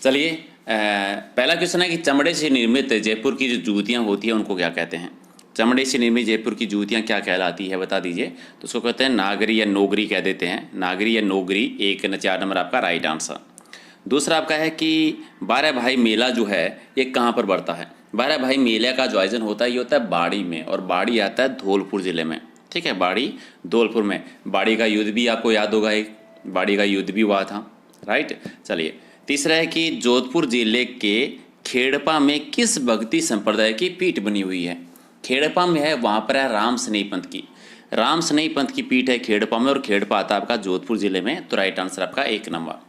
चलिए पहला क्वेश्चन है कि चमड़े से निर्मित जयपुर की जो जूतियाँ होती हैं उनको क्या कहते हैं। चमड़े से निर्मित जयपुर की जूतियाँ क्या कहलाती है बता दीजिए। तो उसको कहते हैं नागरी या नोगरी कह देते हैं, नागरी या नोगरी। 4 नंबर आपका राइट आंसर। दूसरा आपका है कि 12 भाई मेला जो है ये कहाँ पर बढ़ता है। 12 भाई मेले का जो आयोजन होता है ये होता है बाड़ी में, और बाड़ी आता है धौलपुर ज़िले में। ठीक है, बाड़ी धौलपुर में। बाड़ी का युद्ध भी आपको याद होगा, एक बाड़ी का युद्ध भी हुआ था, राइट। चलिए तीसरा है कि जोधपुर जिले के खेड़पा में किस भक्ति संप्रदाय की पीठ बनी हुई है। खेड़पा में है, वहाँ पर है राम स्नेही पंथ की, राम स्नेही पंथ की पीठ है खेड़पा में, और खेड़पा आता है आपका जोधपुर जिले में। तो राइट आंसर आपका 1 नंबर।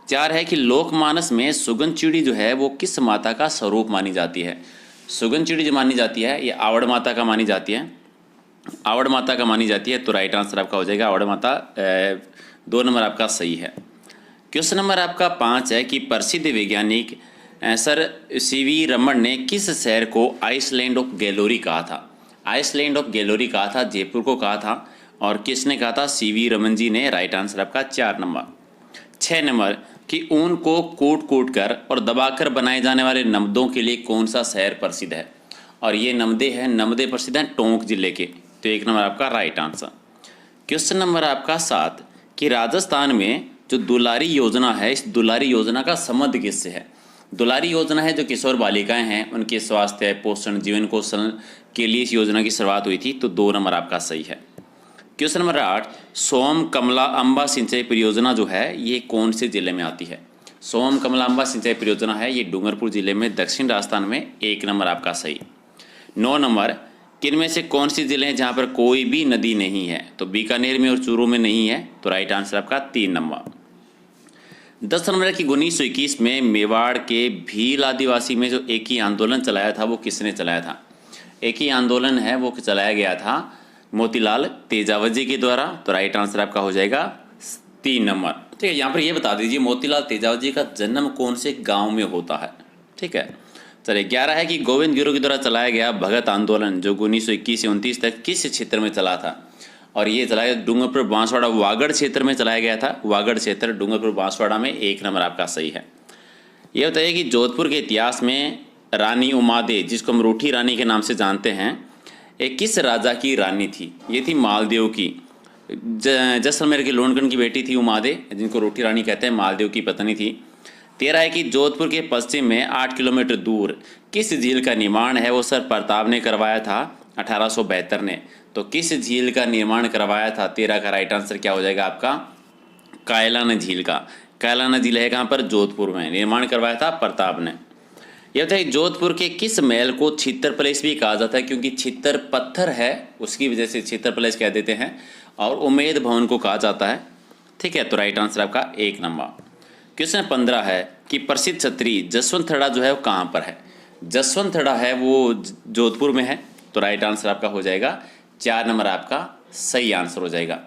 4 है कि लोकमानस में सुगन चिड़ी जो है वो किस माता का स्वरूप मानी जाती है। सुगन चिड़ी जो मानी जाती है ये आवड़ माता का मानी जाती है, आवड़ माता का मानी जाती है। तो राइट आंसर आपका हो जाएगा आवड़ माता। 2 नंबर आपका सही है। क्वेश्चन नंबर आपका 5 है कि प्रसिद्ध वैज्ञानिक सर सीवी रमन ने किस शहर को आइसलैंड ऑफ गैलोरी कहा था। आइसलैंड ऑफ गैलोरी कहा था, जयपुर को कहा था, और किसने कहा था, सीवी रमन जी ने। राइट आंसर आपका 4 नंबर। 6 नंबर कि ऊन को कूट कूट कर और दबाकर बनाए जाने वाले नमदों के लिए कौन सा शहर प्रसिद्ध है। और ये नमदे प्रसिद्ध हैं टोंक जिले के। तो 1 नंबर आपका राइट आंसर। क्वेश्चन नंबर आपका 7 कि राजस्थान में जो दुलारी योजना है, इस दुलारी योजना का संबंध किससे है। दुलारी योजना है जो किशोर बालिकाएं हैं उनके स्वास्थ्य, पोषण, जीवन कौशल के लिए इस योजना की शुरुआत हुई थी। तो 2 नंबर आपका सही है। क्वेश्चन नंबर 8 सोम कमला अम्बा सिंचाई परियोजना जो है ये कौन से जिले में आती है। सोम कमला अम्बा सिंचाई परियोजना है ये डूंगरपुर जिले में, दक्षिण राजस्थान में। 1 नंबर आपका सही। 9 नंबर किनमें से कौन सी जिले हैं जहाँ पर कोई भी नदी नहीं है। तो बीकानेर में और चूरू में नहीं है। तो राइट आंसर आपका 3 नंबर। 10 नंबर की 1921 में मेवाड़ के भील आदिवासी में जो एक ही आंदोलन चलाया था वो किसने चलाया था। एक ही आंदोलन है वो चलाया गया था मोतीलाल तेजावत जी के द्वारा। तो राइट आंसर आपका हो जाएगा 3 नंबर। ठीक है, यहाँ पर ये बता दीजिए मोतीलाल तेजावत जी का जन्म कौन से गांव में होता है। ठीक है, चलिए 11 है कि गोविंद गुरु के द्वारा चलाया गया भगत आंदोलन जो 1921 से 29 तक किस क्षेत्र में चला था। और ये चलाया डूंगरपुर बांसवाड़ा वागड़ क्षेत्र में चलाया गया था, वागड़ क्षेत्र डूंगरपुर बांसवाड़ा में। 1 नंबर आपका सही है। ये बताइए कि जोधपुर के इतिहास में रानी उमादे, जिसको हम रूठी रानी के नाम से जानते हैं, एक किस राजा की रानी थी। ये थी मालदेव की, जैसलमेर के लोनगढ़ की बेटी थी उमादे, जिनको रूठी रानी कहते हैं, मालदेव की पत्नी थी। 13 है कि जोधपुर के पश्चिम में 8 किलोमीटर दूर किस झील का निर्माण है वो सर प्रताप ने करवाया था 1872 ने। तो किस झील का निर्माण करवाया था। 13 का राइट आंसर क्या हो जाएगा आपका, कायलाना झील का। कायलाना झील है कहाँ पर, जोधपुर में, निर्माण करवाया था प्रताप ने। यह बताइए जोधपुर के किस महल को छित्तर पैलेस भी कहा जाता है, क्योंकि छित्तर पत्थर है उसकी वजह से छित्तर पैलेस कह देते हैं, और उमेद भवन को कहा जाता है। ठीक है, तो राइट आंसर आपका 1 नंबर। क्वेश्चन 15 है कि प्रसिद्ध छत्री जसवंतथड़ा जो है वो कहाँ पर है। जसवंतथड़ा है वो जोधपुर में है। तो राइट आंसर आपका हो जाएगा 4 नंबर आपका सही आंसर हो जाएगा।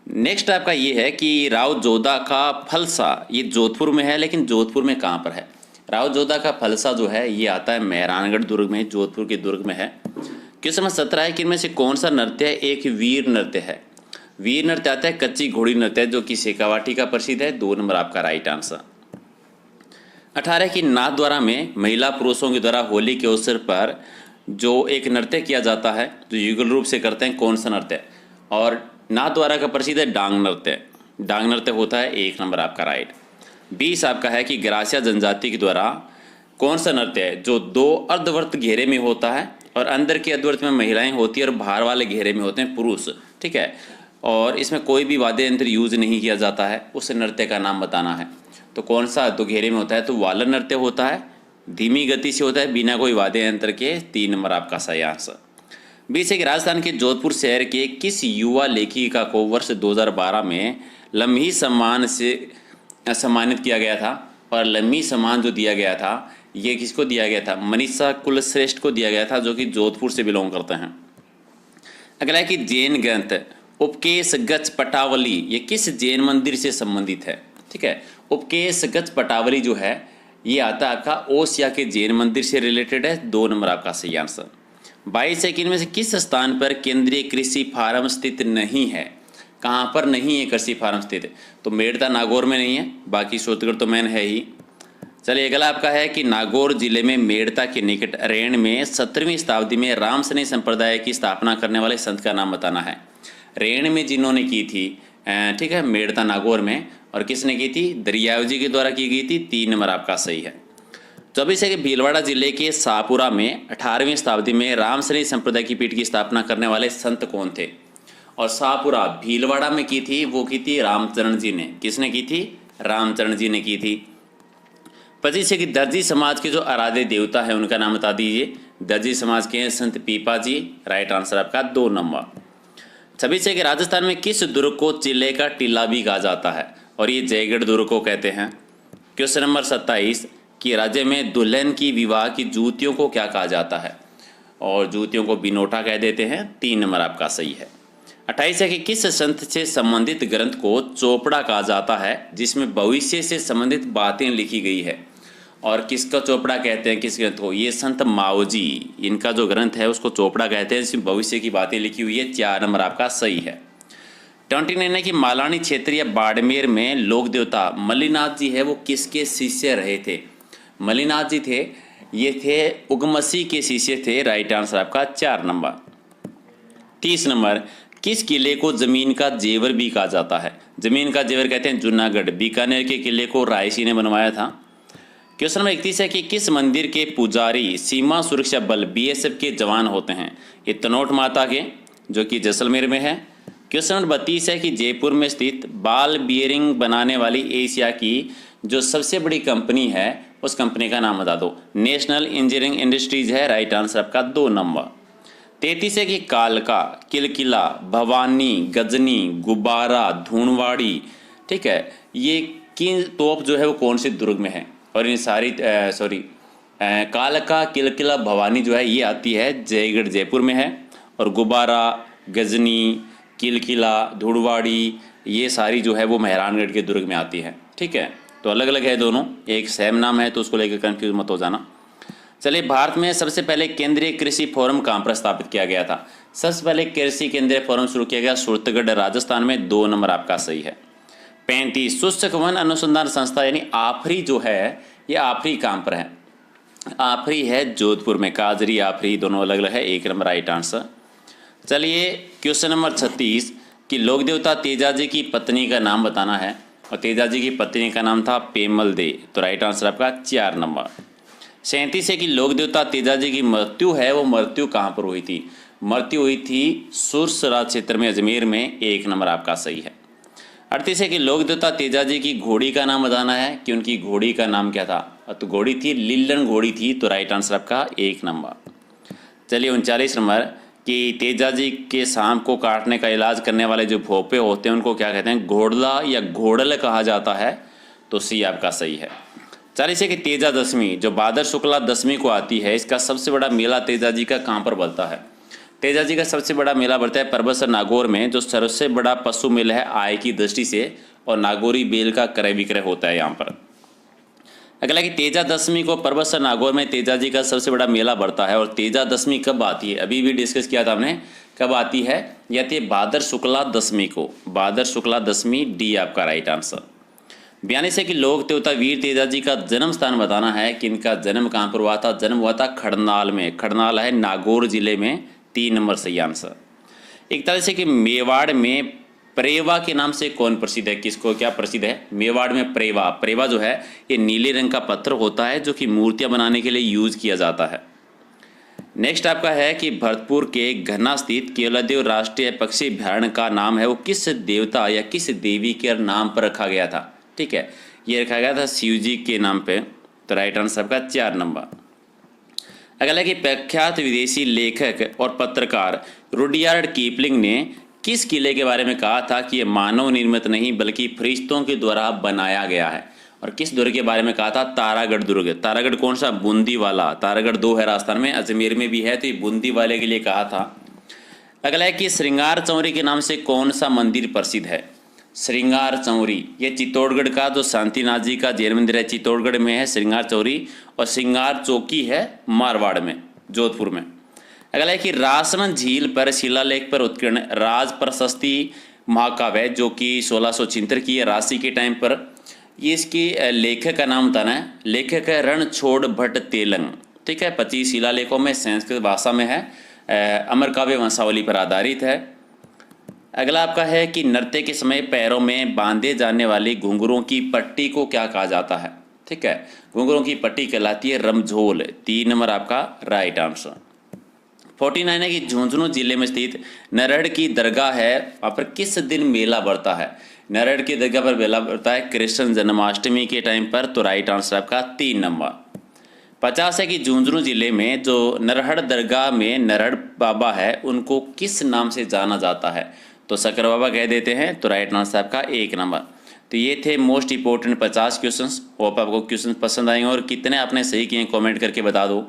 नेक्स्ट आपका ये है कि राव जोधा का फलसा, ये जोधपुर में है, लेकिन जोधपुर में कहाँ पर है। राव जोधा का फलसा जो है ये आता है मेहरानगढ़ दुर्ग में, जोधपुर के दुर्ग में है। क्वेश्चन नंबर 17 है कि इनमें से कौन सा नृत्य है एक वीर नृत्य है। वीर नृत्य आता है कच्ची घोड़ी नृत्य जो कि शेखावाटी का प्रसिद्ध है। 2 नंबर आपका राइट आंसर। 18 की नाथद्वारा में महिला पुरुषों के द्वारा होली के अवसर पर जो एक नृत्य किया जाता है जो युगल रूप से करते हैं, कौन सा नृत्य। और नाथद्वारा का प्रसिद्ध है डांग नृत्य, डांग नृत्य होता है। 1 नंबर आपका राइट। 20 आपका है कि ग्रासिया जनजाति के द्वारा कौन सा नृत्य है जो 2 अर्धवर्त घेरे में होता है, और अंदर के अर्धवर्त में महिलाएं होती है और बाहर वाले घेरे में होते हैं पुरुष। ठीक है, और इसमें कोई भी वाद्य यंत्र यूज नहीं किया जाता है, उस नृत्य का नाम बताना है। तो कौन सा 2 घेरे में होता है, तो वाला नृत्य होता है, धीमी गति से होता है, बिना कोई वाद्य यंत्र के। 3 नंबर आपका सही आंसर। 20 है कि राजस्थान के जोधपुर शहर के किस युवा लेखिका को वर्ष 2012 में लम्ही सम्मान से सम्मानित किया गया था। और लम्ही सम्मान जो दिया गया था ये किसको दिया गया था, मनीषा कुलश्रेष्ठ को दिया गया था, जो कि जोधपुर से बिलोंग करते हैं। अगला है कि जैन ग्रंथ उपकेश गच्छ पटावली ये किस जैन मंदिर से संबंधित है। ठीक है, उपकेश गच्छ पटावली जो है ये आता है आपका ओसिया के जैन मंदिर से रिलेटेड है। 2 नंबर आपका सही आंसर। 22 है कि इनमें से किस स्थान पर केंद्रीय कृषि फार्म स्थित नहीं है। कहाँ पर नहीं है कृषि फार्म स्थित, तो मेड़ता नागौर में नहीं है, बाकी सूरतगढ़ तो मैन है ही। चलिए अगला आपका है कि नागौर जिले में मेड़ता के निकट रेण में 17वीं शताब्दी में रामसनी संप्रदाय की स्थापना करने वाले संत का नाम बताना है। रेण में जिन्होंने की थी, ठीक है, मेड़ता नागौर में, और किसने की थी? दरियाव जी के द्वारा की गई थी। 3 नंबर आपका सही है। 24 है कि भीलवाड़ा जिले के शाहपुरा में 18वीं शताब्दी में रामसनी संप्रदाय की पीठ की स्थापना करने वाले संत कौन थे? और शाहपुरा भीलवाड़ा में की थी, वो की थी रामचरण जी ने। किसने की थी? रामचरण जी ने की थी। 25 है कि दर्जी समाज के जो आराध्य देवता है उनका नाम बता दीजिए। दर्जी समाज के हैं संत पीपा जी। राइट आंसर आपका 2 नंबर। 26 है कि राजस्थान में किस दुर्ग को चिल्ले का टीला भी कहा जाता है? और ये जयगढ़ दुर्ग को कहते हैं। क्वेश्चन नंबर 27 कि राज्य में दुल्हन की विवाह की जूतियों को क्या कहा जाता है? और जूतियों को बिनोटा कह देते हैं। 3 नंबर आपका सही है। 28 है कि किस संत से संबंधित ग्रंथ को चोपड़ा कहा जाता है जिसमें भविष्य से संबंधित बातें लिखी गई है? और किसका चोपड़ा कहते हैं, किस ग्रंथ को? ये संत माओजी, इनका जो ग्रंथ है उसको चोपड़ा कहते हैं, जिसमें भविष्य की बातें लिखी हुई है। 4 नंबर आपका सही है। 29 है कि मालानी क्षेत्र या बाड़मेर में लोक देवता मल्लीनाथ जी है वो किसके शिष्य रहे थे? मल्लीनाथ जी थे, ये थे उगमसी के शिष्य थे। राइट आंसर आपका 4 नंबर। 30 नंबर किस किले को जमीन का जेवर भी कहा जाता है? जमीन का जेवर कहते हैं जूनागढ़, बीकानेर के किले को रायसी ने बनवाया था। क्वेश्चन नंबर 31 है कि किस मंदिर के पुजारी सीमा सुरक्षा बल बीएसएफ के जवान होते हैं? ये तनोट माता के, जो कि जैसलमेर में है। क्वेश्चन नंबर 32 है कि जयपुर में स्थित बाल बियरिंग बनाने वाली एशिया की जो सबसे बड़ी कंपनी है उस कंपनी का नाम बता दो। नेशनल इंजीनियरिंग इंडस्ट्रीज है। राइट आंसर आपका 2 नंबर। 33 है कि कालका, किलकिला, भवानी, गजनी, गुब्बारा, धूणवाड़ी, ठीक है, ये किन तोप जो है वो कौन से दुर्ग में है? और इन सारी कालका, किलकिला, भवानी जो है ये आती है जयगढ़ जयपुर में है, और गुब्बारा, गजनी, किलकिला, धूणवाड़ी ये सारी जो है वो मेहरानगढ़ के दुर्ग में आती है। ठीक है, तो अलग अलग है दोनों, एक सेम नाम है तो उसको लेकर कंफ्यूज मत हो जाना। चलिए, भारत में सबसे पहले केंद्रीय कृषि फोरम कहाँ पर स्थापित किया गया था? सबसे पहले कृषि केंद्रीय फोरम शुरू किया गया सूरतगढ़ राजस्थान में। 2 नंबर आपका सही है। 35 शुष्क वन अनुसंधान संस्था यानी आफरी जो है ये आफरी कहाँ पर है? आफरी है जोधपुर में। काजरी आफरी दोनों अलग अलग है। 1 नंबर राइट आंसर। चलिए, क्वेश्चन नंबर 36 कि लोक देवता तेजाजी की पत्नी का नाम बताना है, और तेजाजी की पत्नी का नाम था पेमल दे। तो राइट आंसर आपका 4 नंबर। 37 है कि लोक देवता तेजाजी की मृत्यु है वो मृत्यु कहाँ पर हुई थी? मृत्यु हुई थी सुरसरा क्षेत्र में, अजमेर में। 1 नंबर आपका सही है। 38 है कि लोक देवता तेजाजी की घोड़ी का नाम बताना है कि उनकी घोड़ी का नाम क्या था? तो घोड़ी थी लिल्लन घोड़ी थी। तो राइट आंसर आपका 1 नंबर। चलिए, 39 नंबर कि तेजाजी के सांप को काटने का इलाज करने वाले जो भोपे होते हैं उनको क्या कहते हैं? घोड़ला या घोड़ल कहा जाता है। तो सी आपका सही है। 40 है कि तेजा दशमी जो भाद्र शुक्ला दशमी को आती है, इसका सबसे बड़ा मेला तेजाजी का कहाँ पर बनता है? तेजाजी का सबसे बड़ा मेला बढ़ता है परबतसर नागौर में, जो सबसे बड़ा पशु मेला है आय की दृष्टि से, और नागौरी बेल का क्रय विक्रय होता है यहाँ पर। अगला कि तेजा दशमी को परबतसर नागौर में तेजाजी का सबसे बड़ा मेला बढ़ता है, और तेजा दशमी कब आती है? अभी भी डिस्कस किया था हमने, कब आती है? या थी भाद्र शुक्ला दशमी को। भाद्र शुक्ला दशमी, डी आपका राइट आंसर। 42 है कि लोक देवता वीर तेजाजी का जन्म स्थान बताना है कि इनका जन्म कहाँ पर हुआ था? जन्म हुआ था खड़नाल में। खड़नाल है नागौर जिले में। 3 नंबर सही आंसर। 41 है कि मेवाड़ में प्रेवा के नाम से कौन प्रसिद्ध है? किसको क्या प्रसिद्ध है? मेवाड़ में प्रेवा। प्रेवा जो है ये नीले रंग का पत्थर होता है जो कि मूर्तियां बनाने के लिए यूज किया जाता है। नेक्स्ट आपका है कि भरतपुर के घना स्थित केवलादेव राष्ट्रीय पक्षी अभयारण्य का नाम है वो किस देवता या किस देवी के नाम पर रखा गया था? ठीक है, ये रखा गया था शिव जी के नाम पे। तो राइट आंसर आपका 4 नंबर। अगला कि प्रख्यात विदेशी लेखक और पत्रकार रुडयार्ड कीपलिंग ने किस किले के बारे में कहा था कि ये मानव निर्मित नहीं बल्कि फरिश्तों के द्वारा बनाया गया है? और किस दुर्ग के बारे में कहा था? तारागढ़ दुर्ग। तारागढ़ कौन सा? बूंदी वाला। तारागढ़ 2 है राजस्थान में, अजमेर में भी है, तो ये बूंदी वाले के लिए कहा था। अगला है कि श्रृंगार चौरी के नाम से कौन सा मंदिर प्रसिद्ध है? श्रृंगार चौरी ये चित्तौड़गढ़ का जो शांतिनाथ जी का जैन मंदिर है चित्तौड़गढ़ में है श्रृंगार चौरी, और श्रृंगार चौकी है मारवाड़ में, जोधपुर में। अगला है कि रासवन झील पर शिलालेख पर उत्कीर्ण राज प्रशस्ति महाकाव्य जो कि 1676 की है राशि के टाइम पर ये इसकी लेखक का नाम बताना है। लेखक है रणछोड़ भट्ट तेलंग। ठीक है, 25 शिलालेखों में संस्कृत भाषा में है, अमर काव्य वंशावली पर आधारित है। अगला आपका है कि नृत्य के समय पैरों में बांधे जाने वाली घुंघरों की पट्टी को क्या कहा जाता है। ठीक है, घुंघरों की पट्टी कहलाती है रमझोल। 3 नंबर आपका राइट आंसर। 49 है कि झुंझुनू जिले में स्थित नरहड़ की दरगाह है, वहाँ पर किस दिन मेला बढ़ता है। नरहड़ की दरगाह पर मेला बढ़ता है कृष्ण जन्माष्टमी के टाइम पर, तो राइट आंसर आपका 3 नंबर। 50 है कि झुंझुनू जिले में जो नरहड़ दरगाह में नरहड़ बाबा है उनको किस नाम से जाना जाता है, तो शक्कर बाबा कह देते हैं, तो राइट आंसर आपका 1 नंबर। तो ये थे मोस्ट इंपॉर्टेंट 50 क्वेश्चंस। होप आपको क्वेश्चन पसंद आएंगे और कितने आपने सही किए कमेंट करके बता दो।